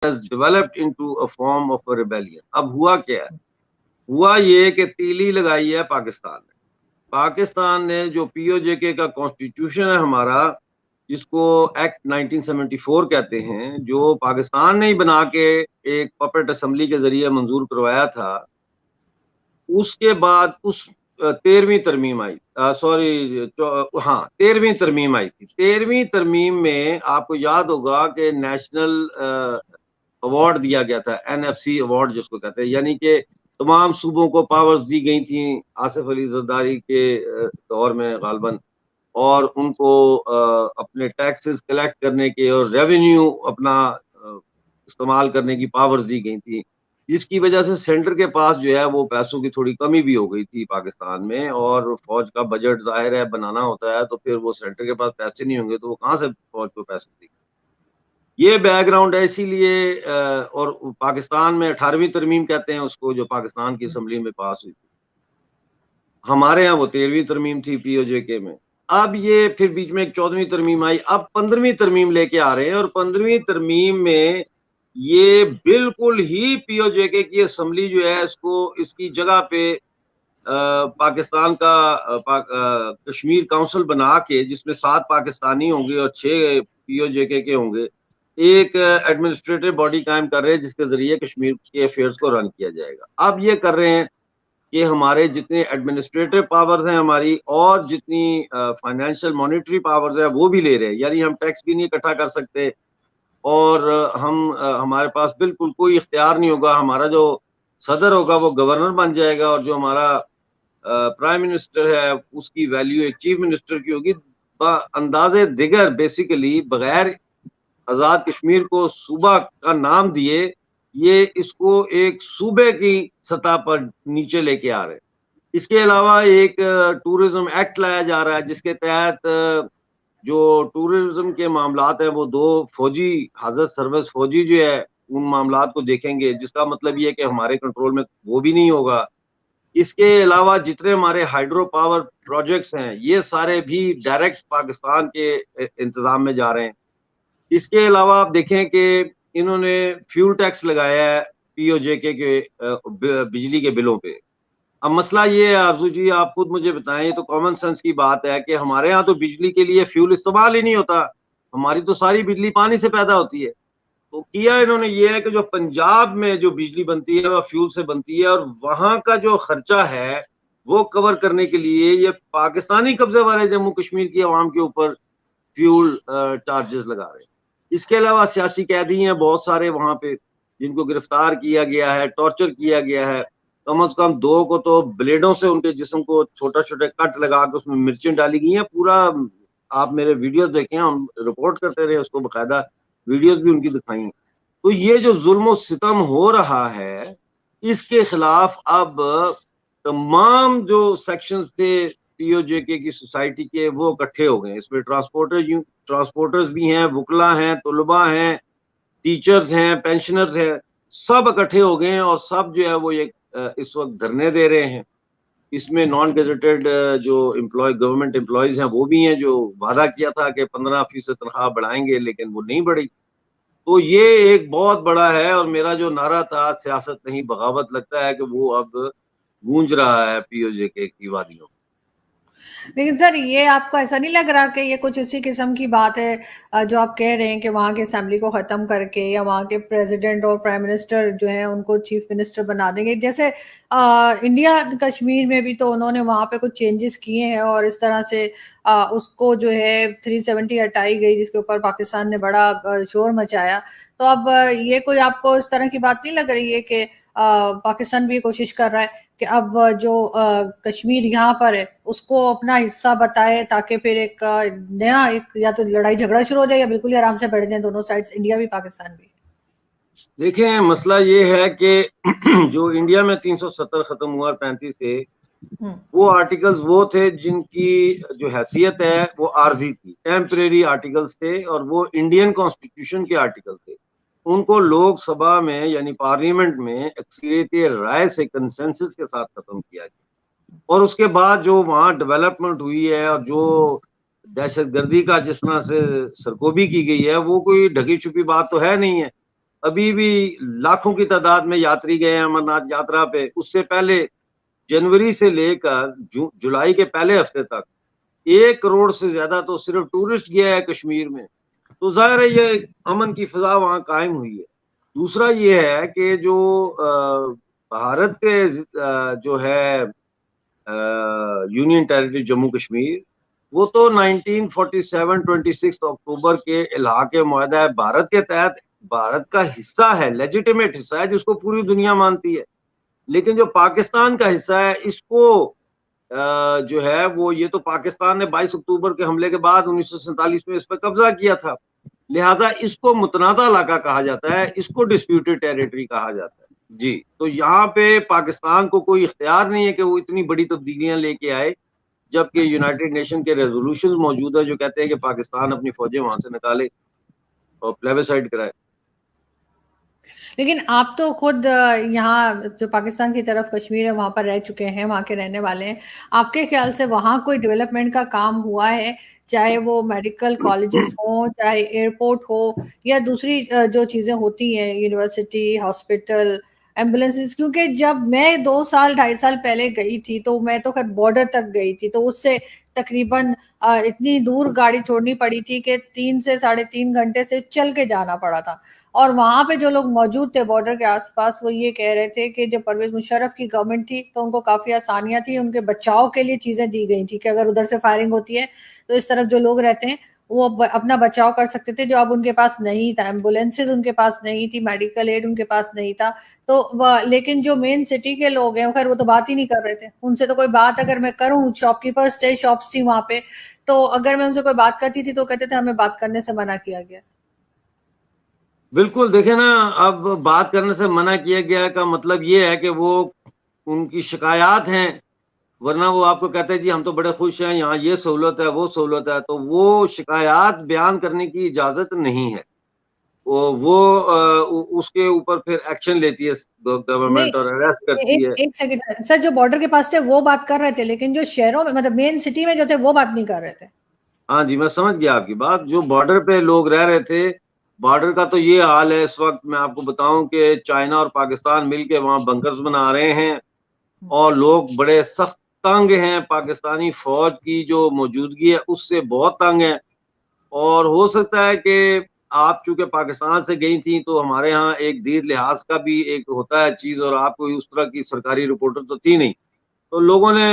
has developed into a form of a rebellion. اب ہوا کیا ہے؟ ہوا یہ کہ تیلی لگائی ہے پاکستان نے جو پی او جے کے کا کانسٹیٹیوشن ہے ہمارا، جس کو ایکٹ 1974 کہتے ہیں، جو پاکستان نے ہی بنا کے ایک پپٹ اسمبلی کے ذریعے منظور کروایا تھا، اس کے بعد اس 13ویں ترمیم آئی، 13ویں ترمیم آئی تھی۔ 13ویں ترمیم میں آپ کو یاد ہوگا کہ نیشنل ایوارڈ دیا گیا تھا، NFC ایوارڈ جس کو کہتے ہیں، یعنی کہ تمام صوبوں کو پاورز دی گئی تھیں آصف علی زرداری کے دور میں غالباً، اور ان کو اپنے ٹیکسز کلیکٹ کرنے کے اور ریونیو اپنا استعمال کرنے کی پاورز دی گئی تھی، جس کی وجہ سے سینٹر کے پاس جو ہے وہ پیسوں کی تھوڑی کمی بھی ہو گئی تھی پاکستان میں، اور فوج کا بجٹ ظاہر ہے بنانا ہوتا ہے تو پھر وہ سینٹر کے پاس پیسے نہیں ہوں گے تو وہ کہاں سے فوج کو پیسے دے گی۔ یہ بیک گراؤنڈ ہے، اسی لیے اور پاکستان میں 18ویں ترمیم کہتے ہیں اس کو، جو پاکستان کی اسمبلی میں پاس ہوئی تھی، ہمارے ہاں وہ 13ویں ترمیم تھی پی او جے کے میں۔ اب یہ پھر بیچ میں ایک 14ویں ترمیم آئی، اب 15ویں ترمیم لے کے آ رہے ہیں، اور 15ویں ترمیم میں یہ بالکل ہی پی او جے کے کی اسمبلی جو ہے اس کی جگہ پہ پاکستان کا کشمیر کونسل بنا کے، جس میں 7 پاکستانی ہوں گے اور 6 پی او جے کے ہوں گے، ایک ایڈمنسٹریٹو باڈی قائم کر رہے ہیں جس کے ذریعے کشمیر کے افیئرز کو رن کیا جائے گا۔ اب یہ کر رہے ہیں کہ ہمارے جتنے ایڈمنسٹریٹو پاورز ہیں ہماری، اور جتنی فائنینشیل مانیٹری پاورز ہیں وہ بھی لے رہے ہیں، یعنی ہم ٹیکس بھی نہیں اکٹھا کر سکتے، اور ہمارے پاس بالکل کوئی اختیار نہیں ہوگا، ہمارا جو صدر ہوگا وہ گورنر بن جائے گا، اور جو ہمارا پرائم منسٹر ہے اس کی ویلیو ایک چیف منسٹر کی ہوگی۔ اندازے دیگر بیسیکلی بغیر آزاد کشمیر کو صوبہ کا نام دیے یہ اس کو ایک صوبے کی سطح پر نیچے لے کے آ رہے ہیں۔ اس کے علاوہ ایک ٹورزم ایکٹ لایا جا رہا ہے جس کے تحت جو ٹورزم کے معاملات ہیں وہ 2 فوجی حاضر سروس فوجی جو ہے ان معاملات کو دیکھیں گے، جس کا مطلب یہ کہ ہمارے کنٹرول میں وہ بھی نہیں ہوگا۔ اس کے علاوہ جتنے ہمارے ہائیڈرو پاور پروجیکٹس ہیں یہ سارے بھی ڈائریکٹ پاکستان کے انتظام میں جا رہے ہیں۔ اس کے علاوہ آپ دیکھیں کہ انہوں نے فیول ٹیکس لگایا ہے پی او جے کے بجلی کے بلوں پہ۔ اب مسئلہ یہ ہے آرزو جی، آپ خود مجھے بتائیں، یہ تو کامن سینس کی بات ہے کہ ہمارے ہاں تو بجلی کے لیے فیول استعمال ہی نہیں ہوتا، ہماری تو ساری بجلی پانی سے پیدا ہوتی ہے۔ تو کیا انہوں نے یہ ہے کہ جو پنجاب میں جو بجلی بنتی ہے وہ فیول سے بنتی ہے، اور وہاں کا جو خرچہ ہے وہ کور کرنے کے لیے یہ پاکستانی قبضے والے جموں کشمیر کی عوام کے اوپر فیول چارجز لگا رہے ہیں۔ اس کے علاوہ سیاسی قیدی ہیں بہت سارے وہاں پہ جن کو گرفتار کیا گیا ہے، ٹارچر کیا گیا ہے، کم از کم 2 کو تو بلیڈوں سے ان کے جسم کو چھوٹا چھوٹے کٹ لگا کے اس میں مرچیں ڈالی گئی ہیں۔ پورا آپ میرے ویڈیوز دیکھیں، ہم رپورٹ کرتے رہے اس کو، باقاعدہ ویڈیوز بھی ان کی دکھائیں۔ تو یہ جو ظلم و ستم ہو رہا ہے اس کے خلاف اب تمام جو سیکشنز تھے پی او جے کے کی سوسائٹی کے وہ اکٹھے ہو گئے۔ اس میں ٹرانسپورٹرز بھی ہیں، وکلا ہیں، طلباء ہیں، ٹیچرز ہیں، پینشنرز ہیں، سب اکٹھے ہو گئے ہیں، اور سب جو ہے وہ اس وقت دھرنے دے رہے ہیں۔ اس میں نان گیزٹڈ جو گورنمنٹ امپلائیز ہیں وہ بھی ہیں، جو وعدہ کیا تھا کہ 15% تنخواہ بڑھائیں گے لیکن وہ نہیں بڑھی۔ تو یہ ایک بہت بڑا ہے، اور میرا جو نعرہ تھا سیاست نہیں بغاوت، لگتا ہے کہ وہ اب گونج رہا ہے پی او جے کے کی وادیوں۔ لیکن سر یہ آپ کو ایسا نہیں لگ رہا کہ یہ کچھ اسی قسم کی بات ہے جو آپ کہہ رہے ہیں کہ وہاں کے اسمبلی کو ختم کر کے یا وہاں کے پریزیڈنٹ اور پرائم منسٹر جو ہیں ان کو چیف منسٹر بنا دیں گے؟ جیسے انڈیا کشمیر میں بھی تو انہوں نے وہاں پہ کچھ چینجز کیے ہیں، اور اس طرح سے اس کو جو ہے 370 ہٹائی گئی جس کے اوپر پاکستان نے بڑا شور مچایا۔ تو اب یہ کوئی آپ کو اس طرح کی بات نہیں لگ رہی ہے کہ پاکستان بھی یہ کوشش کر رہا ہے کہ اب جو کشمیر یہاں پر ہے اس کو اپنا حصہ بتائے تاکہ پھر ایک نیا یا تو لڑائی جھگڑا شروع ہو جائے یا بالکل ہی آرام سے بیٹھ جائیں دونوں سائڈز، انڈیا بھی پاکستان بھی؟ دیکھیں مسئلہ یہ ہے کہ جو انڈیا میں 370 ختم ہوا 35 سے، وہ آرٹیکلز وہ تھے جن کی جو حیثیت ہے وہ عارضی تھی، ٹیمپریری آرٹیکلز تھے، اور وہ انڈین کانسٹیٹیوشن کے آرٹیکل تھے۔ ان کو لوک سبھا میں یعنی پارلیمنٹ میں اکثریت رائے سے کنسنسس کے ساتھ ختم کیا گیا، اور اس کے بعد جو وہاں ڈیولپمنٹ ہوئی ہے اور جو دہشت گردی کا جس طرح سے سرکوبی کی گئی ہے وہ کوئی ڈھکی چھپی بات تو ہے نہیں ہے۔ ابھی بھی لاکھوں کی تعداد میں یاتری گئے ہیں امرناتھ یاترا پہ. اس سے پہلے جنوری سے لے کر جولائی کے پہلے ہفتے تک 1 کروڑ سے زیادہ تو صرف ٹورسٹ گیا ہے کشمیر میں. تو ظاہر ہے یہ امن کی فضا وہاں قائم ہوئی ہے. دوسرا یہ ہے کہ جو بھارت کے جو ہے یونین ٹیریٹری جموں کشمیر، وہ تو 1947 26 اکتوبر کے الحاق معاہدہ بھارت کے تحت بھارت کا حصہ ہے، لیجیٹیمیٹ حصہ ہے، جس کو پوری دنیا مانتی ہے. لیکن جو پاکستان کا حصہ ہے اس کو جو ہے وہ یہ تو پاکستان نے 22 اکتوبر کے حملے کے بعد 1947 میں اس پہ قبضہ کیا تھا، لہذا اس کو متنازع علاقہ کہا جاتا ہے، اس کو ڈسپیوٹڈ ٹیریٹری کہا جاتا ہے. جی، تو یہاں پہ پاکستان کو کوئی اختیار نہیں ہے کہ وہ اتنی بڑی تبدیلیاں لے کے آئے، جبکہ یونائٹڈ نیشن کے ریزولوشن موجود ہے جو کہتے ہیں کہ پاکستان اپنی فوجیں وہاں سے نکالے اور پلیبیسائڈ کرائے. لیکن آپ تو خود یہاں جو پاکستان کی طرف کشمیر ہے وہاں پر رہ چکے ہیں، وہاں کے رہنے والے ہیں. آپ کے خیال سے وہاں کوئی ڈیولپمنٹ کا کام ہوا ہے، چاہے وہ میڈیکل کالجز ہوں، چاہے ایئرپورٹ ہو، یا دوسری جو چیزیں ہوتی ہیں، یونیورسٹی، ہاسپٹل، ایمبولینسز؟ کیونکہ جب میں 2 سال 2.5 سال پہلے گئی تھی تو میں تو خیر بارڈر تک گئی تھی، تو اس سے تقریباً اتنی دور گاڑی چھوڑنی پڑی تھی کہ 3 سے 3.5 گھنٹے سے چل کے جانا پڑا تھا. اور وہاں پہ جو لوگ موجود تھے بارڈر کے آس پاس، وہ یہ کہہ رہے تھے کہ جب پرویز مشرف کی گورنمنٹ تھی تو ان کو کافی آسانیاں تھیں، ان کے بچاؤ کے لیے چیزیں دی گئی تھی کہ اگر ادھر سے فائرنگ ہوتی ہے تو اس طرف جو لوگ رہتے ہیں وہ اپنا بچاؤ کر سکتے تھے، جو اب ان کے پاس نہیں تھا. ایمبولینسز ان کے پاس نہیں تھی، میڈیکل ایڈ ان کے پاس نہیں تھا. تو لیکن جو مین سٹی کے لوگ ہیں خیر وہ تو بات ہی نہیں کر رہے تھے. ان سے تو کوئی بات اگر میں کروں، شاپ کیپرز تھے، شاپس تھی وہاں پہ، تو اگر میں ان سے کوئی بات کرتی تھی تو کہتے تھے ہمیں بات کرنے سے منع کیا گیا. بالکل، دیکھیں نا، اب بات کرنے سے منع کیا گیا کا مطلب یہ ہے کہ وہ ان کی شکایات ہیں، ورنہ وہ آپ کو کہتے ہیں جی ہم تو بڑے خوش ہیں، یہاں یہ سہولت ہے وہ سہولت ہے. تو وہ شکایات بیان کرنے کی اجازت نہیں ہے، وہ اس کے اوپر پھر ایکشن لیتی ہے گورنمنٹ اور اریسٹ کرتی ہے. ایک سیکنڈ سر، جو بارڈر کے پاس تھے وہ بات کر رہے تھے، لیکن جو شہروں میں مطلب مین سٹی میں جو تھے وہ بات نہیں کر رہے تھے. ہاں جی، میں سمجھ گیا آپ کی بات. جو بارڈر پہ لوگ رہ رہے تھے، بارڈر کا تو یہ حال ہے اس وقت، میں آپ کو بتاؤں کہ چائنا اور پاکستان مل کے وہاں بنکرز بنا رہے ہیں اور لوگ بڑے سخت تنگ ہیں. پاکستانی فوج کی جو موجودگی ہے اس سے بہت تنگ ہیں. اور ہو سکتا ہے کہ آپ چونکہ پاکستان سے گئی تھیں تو ہمارے ہاں ایک دیر لحاظ کا بھی ایک ہوتا ہے چیز، اور آپ کو اس طرح کی سرکاری رپورٹر تو تھی نہیں، تو لوگوں نے